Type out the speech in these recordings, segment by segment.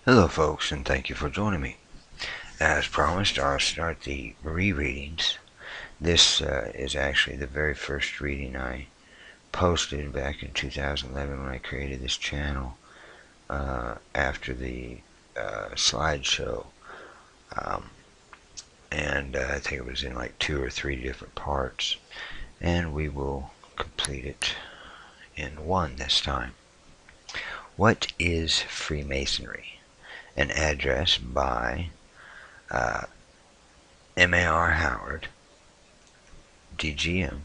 Hello, folks, and thank you for joining me. As promised, I'll start the rereadings. This is actually the very first reading I posted back in 2011 when I created this channel after the slideshow. Um, and I think it was in like 2 or 3 different parts. And we will complete it in one this time. What is Freemasonry? An address by M.A.R. Howard, DGM,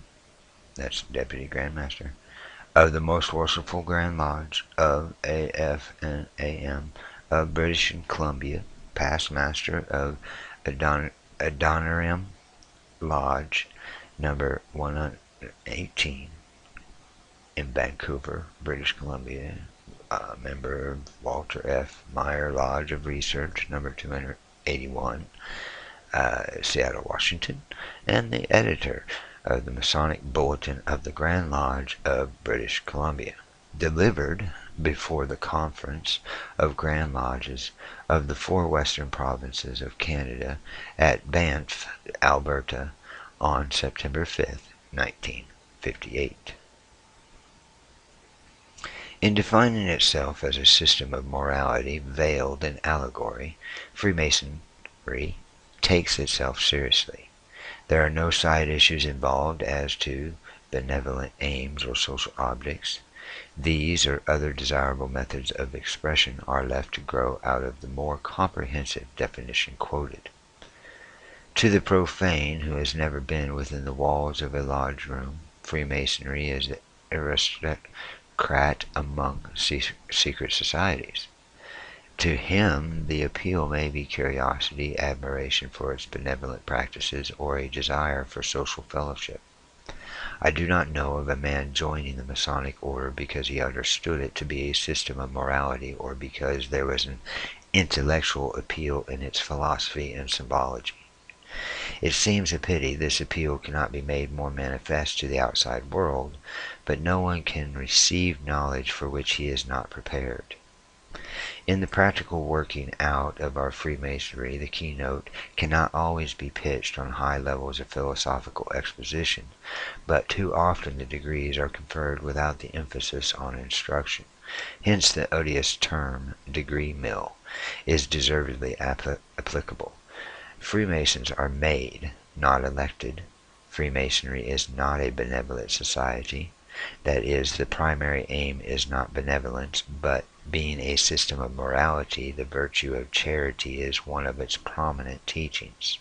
that's Deputy Grand Master, of the Most Worshipful Grand Lodge of AF and AM of British Columbia, past Master of Adoniram Lodge number 118 in Vancouver, British Columbia, member of Walter F. Meyer Lodge of Research number 281, Seattle, Washington, and the editor of the Masonic Bulletin of the Grand Lodge of British Columbia, delivered before the Conference of Grand Lodges of the 4 Western Provinces of Canada at Banff, Alberta, on September 5th, 1958. In defining itself as a system of morality veiled in allegory, Freemasonry takes itself seriously. There are no side issues involved as to benevolent aims or social objects. These or other desirable methods of expression are left to grow out of the more comprehensive definition quoted. To the profane who has never been within the walls of a lodge room, Freemasonry is the aristocrat among secret societies. To him the appeal may be curiosity, admiration for its benevolent practices, or a desire for social fellowship. I do not know of a man joining the Masonic order because he understood it to be a system of morality, or because there was an intellectual appeal in its philosophy and symbology. It seems a pity this appeal cannot be made more manifest to the outside world, but no one can receive knowledge for which he is not prepared. In the practical working out of our Freemasonry, the keynote cannot always be pitched on high levels of philosophical exposition, but too often the degrees are conferred without the emphasis on instruction. Hence the odious term, degree mill, is deservedly applicable. Freemasons are made, not elected. Freemasonry is not a benevolent society. That is, the primary aim is not benevolence, but being a system of morality, the virtue of charity is one of its prominent teachings,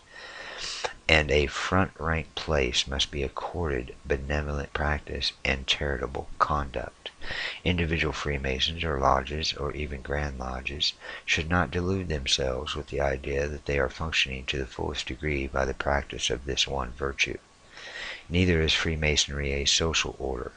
and a front-rank place must be accorded benevolent practice and charitable conduct. Individual Freemasons or lodges, or even Grand Lodges, should not delude themselves with the idea that they are functioning to the fullest degree by the practice of this one virtue. Neither is Freemasonry a social order.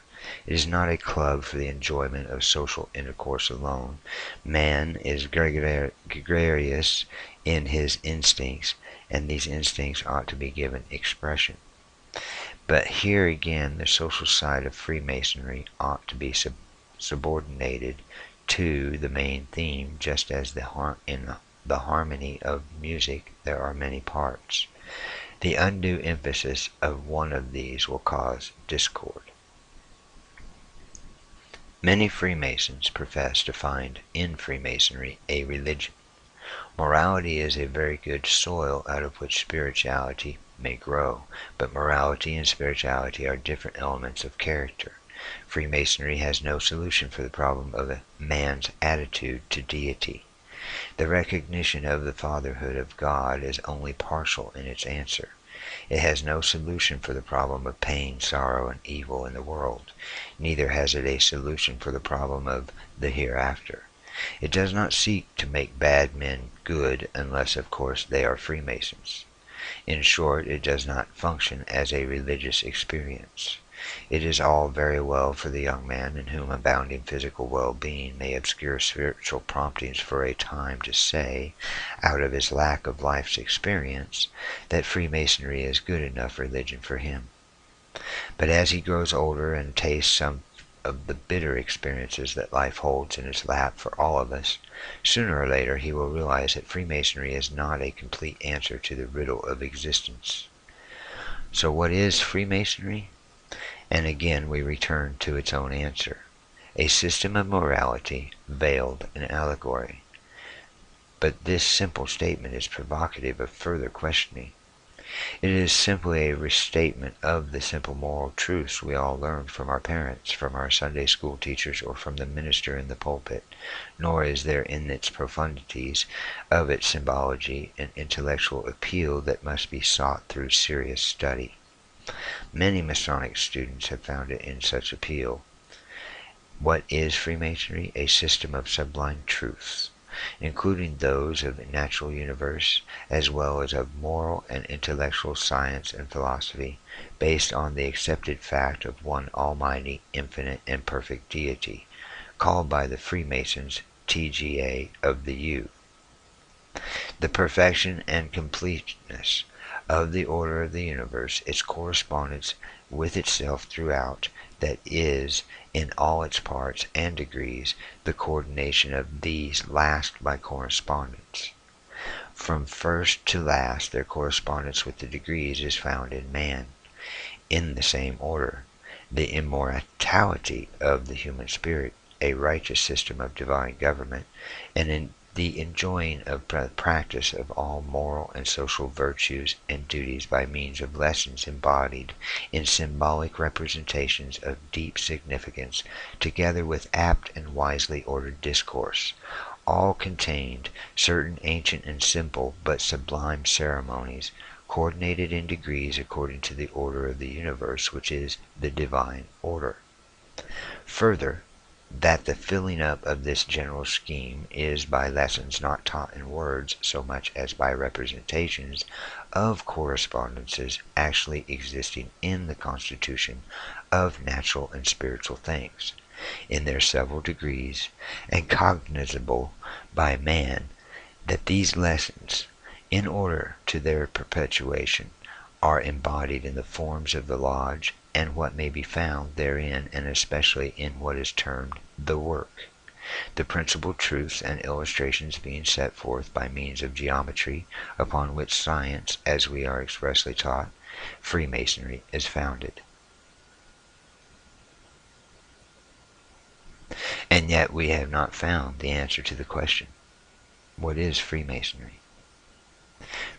It is not a club for the enjoyment of social intercourse alone. Man is gregarious in his instincts, and these instincts ought to be given expression. But here again the social side of Freemasonry ought to be subordinated to the main theme, just as in the harmony of music there are many parts. The undue emphasis of one of these will cause discord. Many Freemasons profess to find in Freemasonry a religion. Morality is a very good soil out of which spirituality may grow, but morality and spirituality are different elements of character. Freemasonry has no solution for the problem of a man's attitude to deity. The recognition of the fatherhood of God is only partial in its answer. It has no solution for the problem of pain, sorrow, and evil in the world. Neither has it a solution for the problem of the hereafter. It does not seek to make bad men good unless, of course, they are Freemasons. In short, it does not function as a religious experience. It is all very well for the young man in whom abounding physical well-being may obscure spiritual promptings for a time to say, out of his lack of life's experience, that Freemasonry is good enough religion for him. But as he grows older and tastes some of the bitter experiences that life holds in its lap for all of us, sooner or later he will realize that Freemasonry is not a complete answer to the riddle of existence. So what is Freemasonry? And again we return to its own answer. A system of morality veiled in allegory. But this simple statement is provocative of further questioning. It is simply a restatement of the simple moral truths we all learned from our parents, from our Sunday school teachers, or from the minister in the pulpit, nor is there in its profundities of its symbology an intellectual appeal that must be sought through serious study. Many Masonic students have found it in such appeal. What is Freemasonry? A system of sublime truths, including those of the natural universe, as well as of moral and intellectual science and philosophy, based on the accepted fact of one almighty, infinite, and perfect deity, called by the Freemasons TGA of the U. The perfection and completeness of the order of the universe, its correspondence with itself throughout, that is, in all its parts and degrees, the coordination of these last by correspondence. From first to last their correspondence with the degrees is found in man, in the same order. The immortality of the human spirit, a righteous system of divine government, and in the enjoying of practice of all moral and social virtues and duties by means of lessons embodied in symbolic representations of deep significance, together with apt and wisely ordered discourse, all contained certain ancient and simple but sublime ceremonies, coordinated in degrees according to the order of the universe, which is the divine order. Further, that the filling up of this general scheme is by lessons not taught in words so much as by representations of correspondences actually existing in the constitution of natural and spiritual things, in their several degrees, and cognizable by man, that these lessons, in order to their perpetuation, are embodied in the forms of the lodge, and what may be found therein, and especially in what is termed the work, the principal truths and illustrations being set forth by means of geometry, upon which science, as we are expressly taught, Freemasonry is founded. And yet we have not found the answer to the question, what is Freemasonry?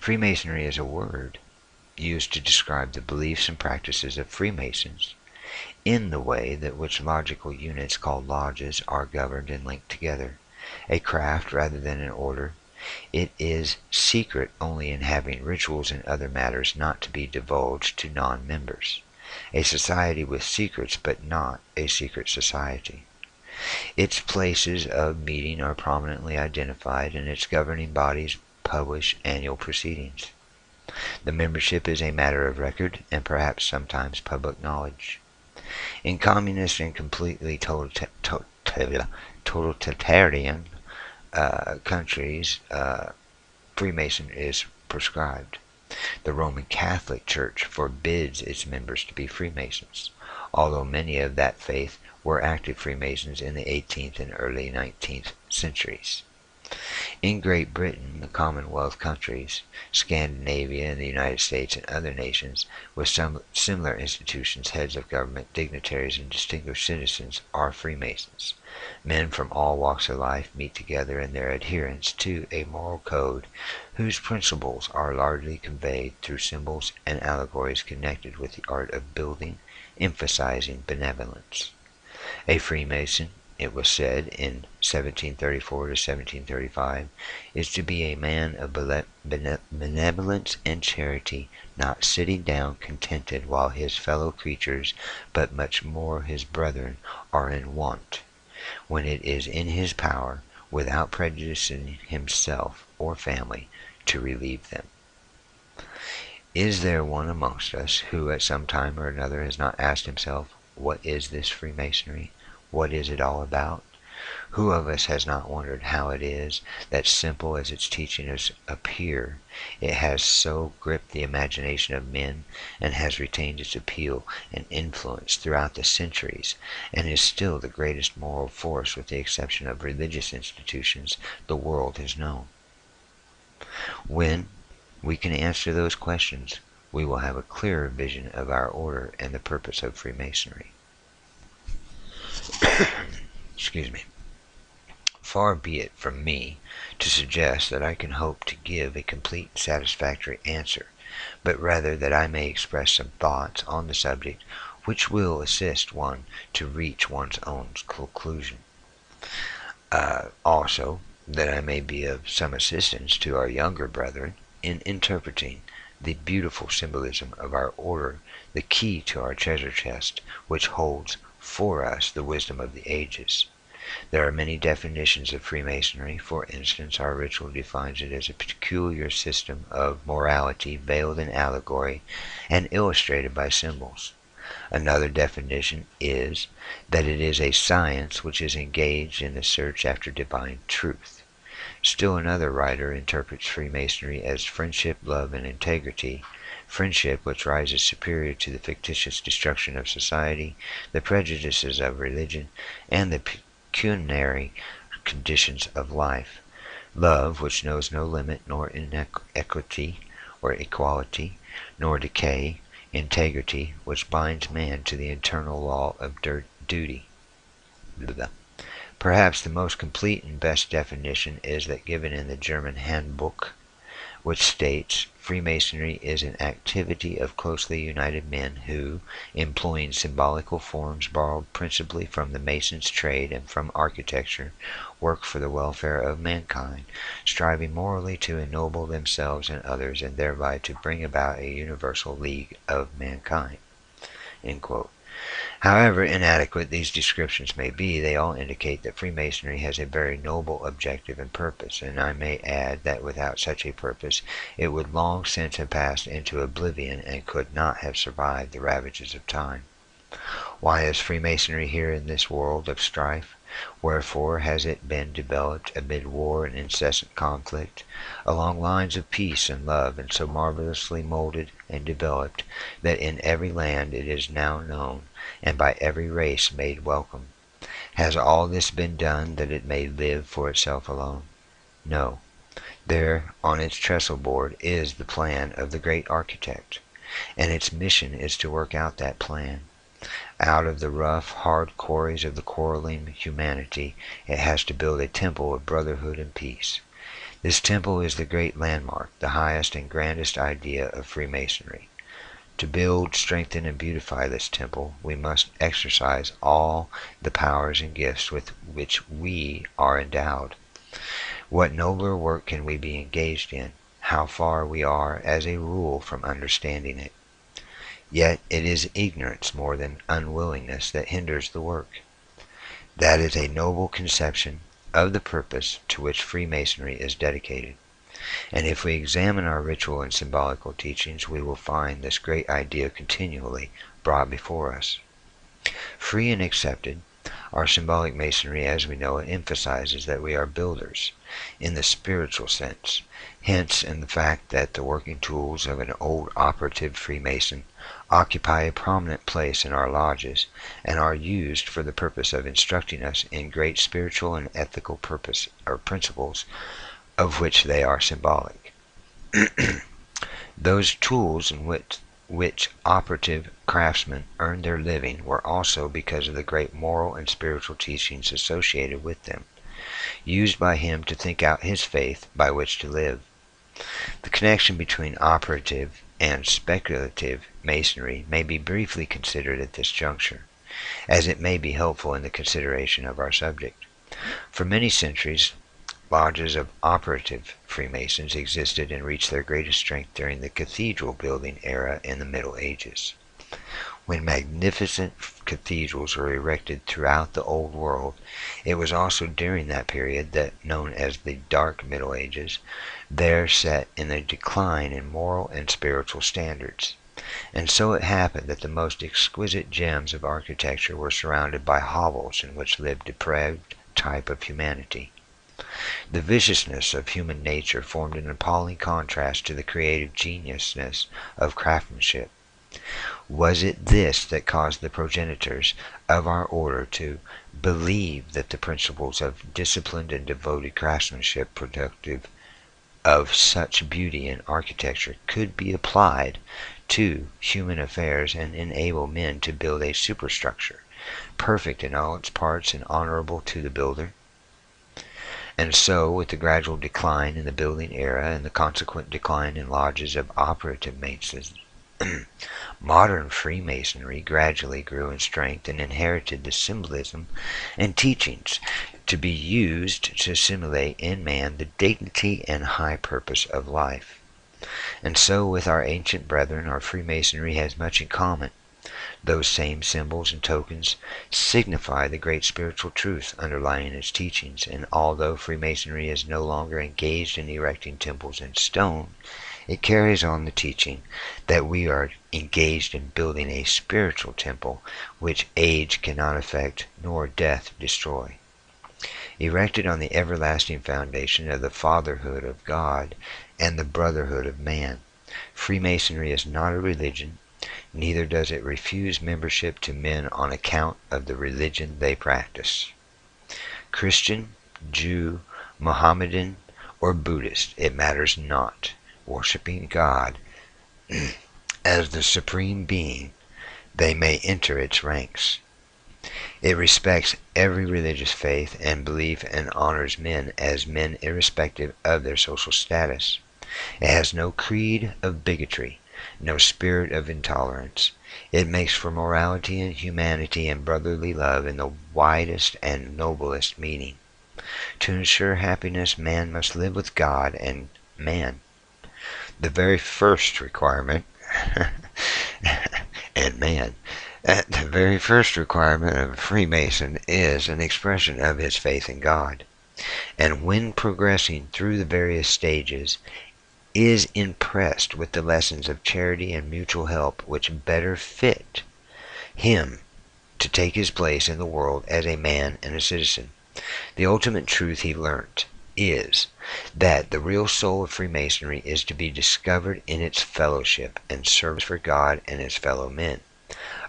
Freemasonry is a word used to describe the beliefs and practices of Freemasons in the way that which logical units called lodges are governed and linked together, a craft rather than an order. It is secret only in having rituals and other matters not to be divulged to non-members, a society with secrets but not a secret society. Its places of meeting are prominently identified, and its governing bodies publish annual proceedings. The membership is a matter of record and perhaps sometimes public knowledge. In communist and completely totalitarian countries, Freemason is prescribed. The Roman Catholic Church forbids its members to be Freemasons, although many of that faith were active Freemasons in the 18th and early 19th centuries. In Great Britain, the Commonwealth countries, Scandinavia, and the United States and other nations with some similar institutions, heads of government, dignitaries, and distinguished citizens are Freemasons. Men from all walks of life meet together in their adherence to a moral code whose principles are largely conveyed through symbols and allegories connected with the art of building, emphasizing benevolence. A Freemason, it was said in 1734 to 1735, is to be a man of benevolence and charity, not sitting down contented while his fellow creatures, but much more his brethren, are in want, when it is in his power, without prejudicing himself or family, to relieve them. Is there one amongst us who at some time or another has not asked himself, what is this Freemasonry? What is it all about? Who of us has not wondered how it is that, simple as its teachings appear, it has so gripped the imagination of men and has retained its appeal and influence throughout the centuries, and is still the greatest moral force, with the exception of religious institutions, the world has known? When we can answer those questions, we will have a clearer vision of our order and the purpose of Freemasonry. Excuse me. Far be it from me to suggest that I can hope to give a complete and satisfactory answer, but rather that I may express some thoughts on the subject which will assist one to reach one's own conclusion. Also, that I may be of some assistance to our younger brethren in interpreting the beautiful symbolism of our order, the key to our treasure chest, which holds for us the wisdom of the ages. There are many definitions of Freemasonry. For instance, our ritual defines it as a peculiar system of morality veiled in allegory and illustrated by symbols. Another definition is that it is a science which is engaged in the search after divine truth. Still another writer interprets Freemasonry as friendship, love, and integrity. Friendship, which rises superior to the fictitious destruction of society, the prejudices of religion, and the pecuniary conditions of life. Love, which knows no limit, nor inequity or equality, nor decay. Integrity, which binds man to the eternal law of duty. Perhaps the most complete and best definition is that given in the German Handbuch, which states, Freemasonry is an activity of closely united men who, employing symbolical forms borrowed principally from the mason's trade and from architecture, work for the welfare of mankind, striving morally to ennoble themselves and others, and thereby to bring about a universal league of mankind. End quote. However inadequate these descriptions may be, they all indicate that Freemasonry has a very noble objective and purpose, and I may add that without such a purpose it would long since have passed into oblivion and could not have survived the ravages of time. Why is Freemasonry here in this world of strife? Wherefore has it been developed amid war and incessant conflict, along lines of peace and love, and so marvelously molded and developed that in every land it is now known, and by every race made welcome? Has all this been done that it may live for itself alone? No. There, on its trestle board, is the plan of the great architect, and its mission is to work out that plan. Out of the rough, hard quarries of the quarreling humanity, it has to build a temple of brotherhood and peace. This temple is the great landmark, the highest and grandest idea of Freemasonry. To build, strengthen, and beautify this temple, we must exercise all the powers and gifts with which we are endowed. What nobler work can we be engaged in? How far we are, as a rule, from understanding it. Yet it is ignorance more than unwillingness that hinders the work. That is a noble conception of the purpose to which Freemasonry is dedicated. And if we examine our ritual and symbolical teachings, we will find this great idea continually brought before us. Free and accepted, our symbolic Masonry, as we know it, emphasizes that we are builders, in the spiritual sense, hence in the fact that the working tools of an old operative Freemason occupy a prominent place in our lodges, and are used for the purpose of instructing us in great spiritual and ethical purpose or principles, of which they are symbolic. Those tools in which operative craftsmen earned their living were also, because of the great moral and spiritual teachings associated with them, used by him to think out his faith by which to live. The connection between operative and speculative Masonry may be briefly considered at this juncture, as it may be helpful in the consideration of our subject. For many centuries, lodges of operative Freemasons existed and reached their greatest strength during the cathedral building era in the Middle Ages. When magnificent cathedrals were erected throughout the Old World, it was also during that period that, known as the Dark Middle Ages, there set in a decline in moral and spiritual standards. And so it happened that the most exquisite gems of architecture were surrounded by hovels in which lived depraved type of humanity. The viciousness of human nature formed an appalling contrast to the creative geniusness of craftsmanship. Was it this that caused the progenitors of our order to believe that the principles of disciplined and devoted craftsmanship productive of such beauty in architecture could be applied to human affairs and enable men to build a superstructure, perfect in all its parts and honorable to the builder? And so, with the gradual decline in the building era and the consequent decline in lodges of operative masons, modern Freemasonry gradually grew in strength and inherited the symbolism and teachings to be used to assimilate in man the dignity and high purpose of life. And so with our ancient brethren, our Freemasonry has much in common. Those same symbols and tokens signify the great spiritual truth underlying its teachings, and although Freemasonry is no longer engaged in erecting temples in stone, it carries on the teaching that we are engaged in building a spiritual temple which age cannot affect nor death destroy. Erected on the everlasting foundation of the fatherhood of God and the brotherhood of man, Freemasonry is not a religion, neither does it refuse membership to men on account of the religion they practice. Christian, Jew, Mohammedan, or Buddhist, it matters not, worshiping God as the supreme being, they may enter its ranks. It respects every religious faith and belief and honors men as men irrespective of their social status. It has no creed of bigotry, no spirit of intolerance. It makes for morality and humanity and brotherly love in the widest and noblest meaning. To ensure happiness, man must live with God and man. The very first requirement and man, the very first requirement of a Freemason is an expression of his faith in God. And when progressing through the various stages, is impressed with the lessons of charity and mutual help which better fit him to take his place in the world as a man and a citizen. The ultimate truth he learnt is that the real soul of Freemasonry is to be discovered in its fellowship and service for God and his fellow men.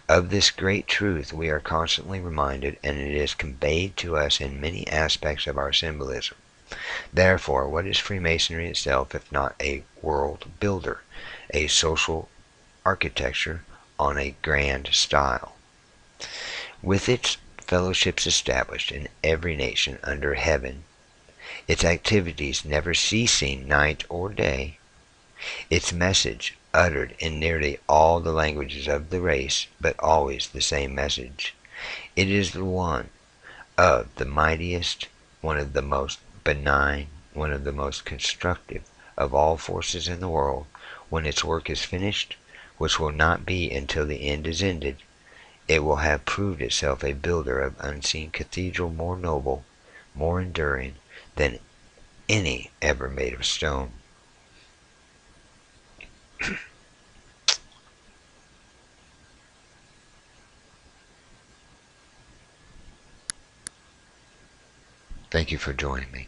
Of this great truth we are constantly reminded, and it is conveyed to us in many aspects of our symbolism. Therefore, what is Freemasonry itself if not a world builder, a social architecture on a grand style? With its fellowships established in every nation under heaven, its activities never ceasing night or day, its message uttered in nearly all the languages of the race, but always the same message. It is the one of the mightiest, one of the most benign, one of the most constructive of all forces in the world. When its work is finished, which will not be until the end is ended, it will have proved itself a builder of unseen cathedral more noble, more enduring than any ever made of stone. Thank you for joining me.